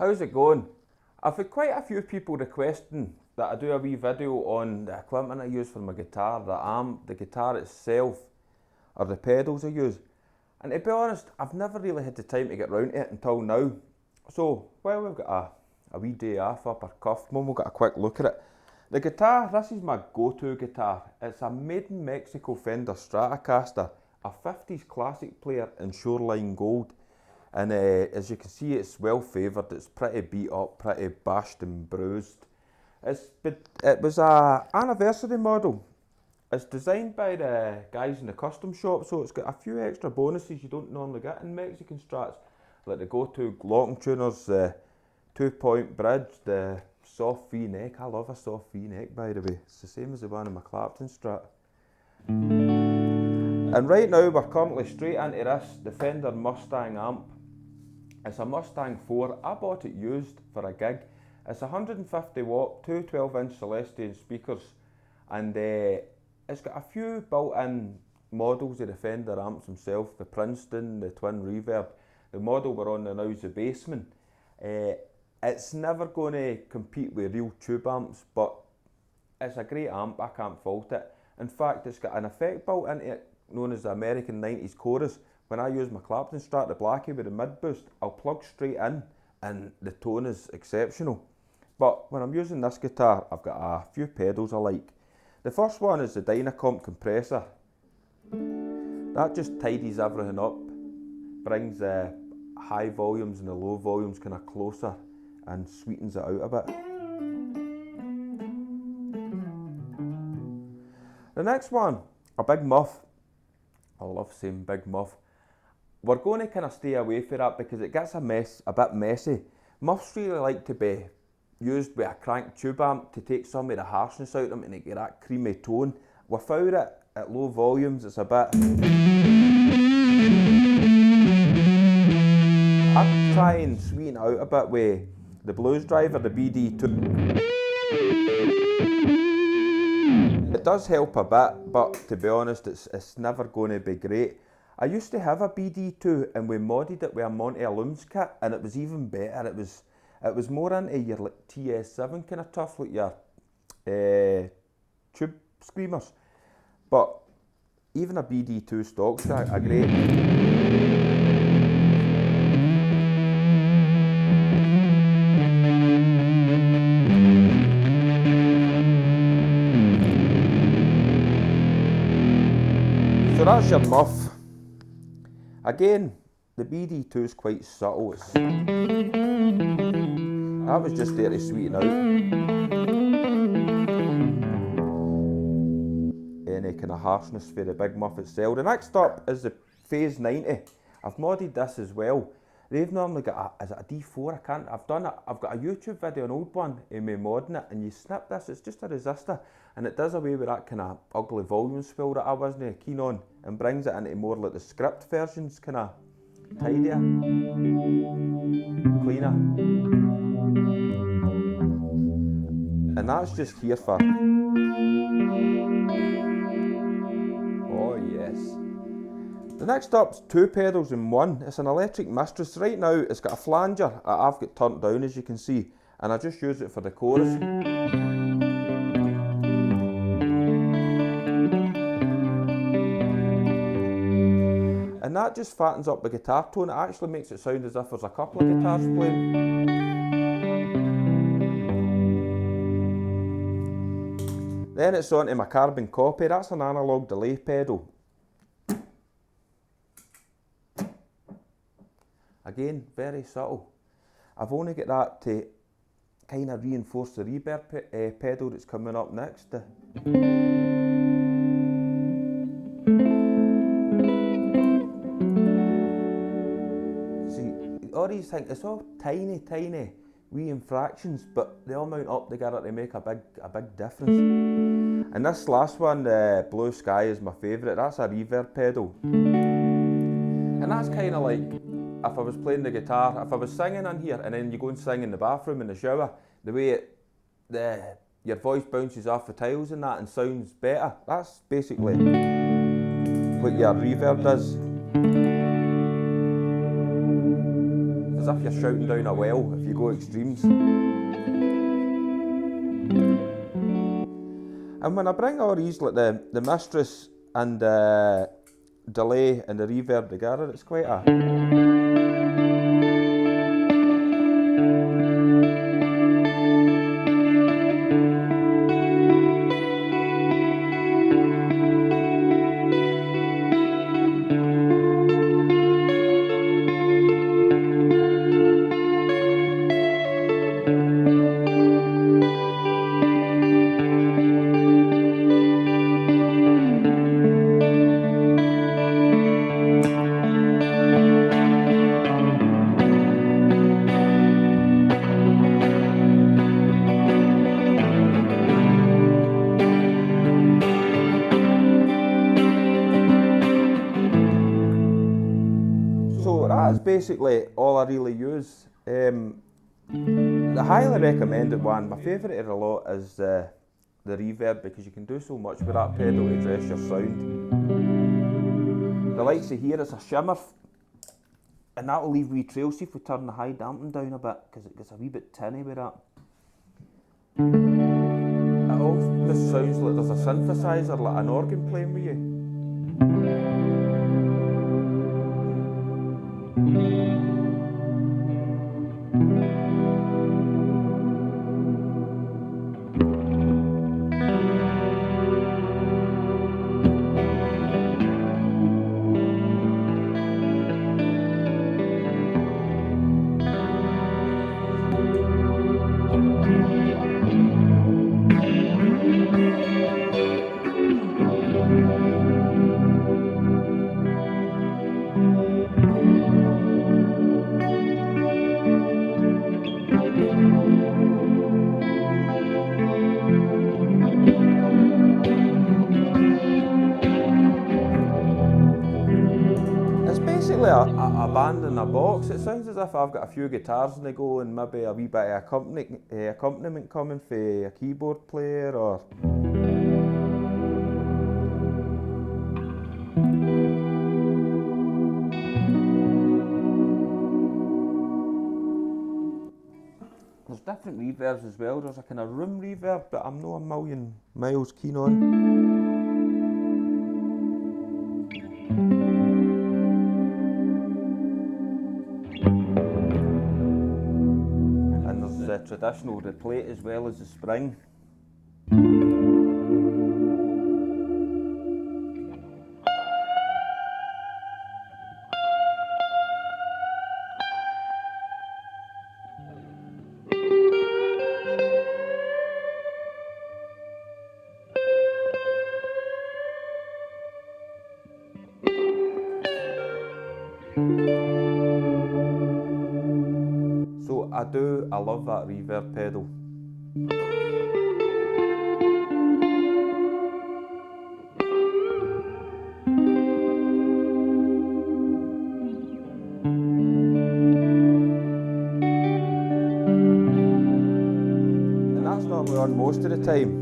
How's it going? I've had quite a few people requesting that I do a wee video on the equipment I use for my guitar, the amp, the guitar itself, or the pedals I use. And to be honest, I've never really had the time to get round to it until now. So, well, we've got a wee day off up our cuff, we'll get a quick look at it. The guitar, this is my go-to guitar. It's a made in Mexico Fender Stratocaster, a 50s Classicplayer in Shoreline gold. And as you can see, it's well favoured, it's pretty beat up, pretty bashed and bruised. It was an anniversary model. It's designed by the guys in the custom shop, so it's got a few extra bonuses you don't normally get in Mexican Strats, like the go-to locking tuners, the 2-point bridge, the soft V-neck. I love a soft V-neck, by the way. It's the same as the one in my Clapton Strat. And right now we're currently straight into this, the Fender Mustang amp. It's a Mustang IV. I bought it used for a gig. It's 150 watt, two 12-inch Celestion speakers, and it's got a few built-in models of the Fender amps themselves, the Princeton, the Twin Reverb. The model we're on now is the Bassman. It's never going to compete with real tube amps, but it's a great amp, I can't fault it. In fact, it's got an effect built into it known as the American 90s chorus. When I use my Clapton Strat, the Blackie with the mid boost, I'll plug straight in and the tone is exceptional. But when I'm using this guitar, I've got a few pedals I like. The first one is the Dynacomp Compressor. That just tidies everything up, brings the high volumes and the low volumes kind of closer and sweetens it out a bit. The next one, a Big Muff. I love saying Big Muff. We're going to kind of stay away from that because it gets a bit messy. Muffs really like to be used with a cranked tube amp to take some of the harshness out of them and to get that creamy tone. Without it, at low volumes, it's a bit... I try and sweeten out a bit with the Blues Driver, the BD2. It does help a bit, but to be honest, it's never going to be great. I used to have a BD2 and we modded it with a Monty Alums kit, and it was even better. It was more into your like TS7 kind of tough, like your tube screamers. But even a BD2 stock's a great. So that's your muff. Again, the BD2 is quite subtle. I was just there to sweeten out any kind of harshness for the Big Muff itself. The next up is the Phase 90. I've modded this as well. They've normally got is it a D4? I've done it. I've got a YouTube video, an old one, of me modding it, and you snip this, it's just a resistor, and it does away with that kind of ugly volume swell that I wasn't keen on, and brings it into more like the script versions, kind of tidier, cleaner. And that's just here for... Oh yes. The next up's two pedals in one. It's an electric Mistress. Right now it's got a flanger that I've got turned down, as you can see, and I just use it for the chorus. And that just fattens up the guitar tone. It actually makes it sound as if there's a couple of guitars playing. Then it's on to my carbon copy. That's an analog delay pedal. Again, very subtle. I've only got that to kind of reinforce the reverb pedal that's coming up next. See, all these things, it's all tiny, tiny wee infractions, but they all mount up together to make a big difference. And this last one, the Blue Sky, is my favourite. That's a reverb pedal. And that's kind of like if I was playing the guitar, if I was singing in here and then you go and sing in the bathroom in the shower, the way your voice bounces off the tiles and that and sounds better. That's basically what your reverb does. as if you're shouting down a well if you go extremes. And when I bring all these, like the Mistress and the delay and the reverb together, it's quite a... So that's basically all I really use. The highly recommended one, my favourite of the lot, is the reverb, because you can do so much with that pedal to dress your sound. The likes of here is a shimmer, and that'll leave wee trails. See if we turn the high damping down a bit, because it gets a wee bit tinny with that. It almost sounds like there's a synthesizer, like an organ playing with you. A band in a box. It sounds as if I've got a few guitars in the go and maybe a wee bit of accompaniment coming from a keyboard player, or... There's different reverbs as well. There's a kind of room reverb that I'm not a million miles keen on. The traditional, the plate as well as the spring. So I love that reverb pedal. And that's normally on most of the time.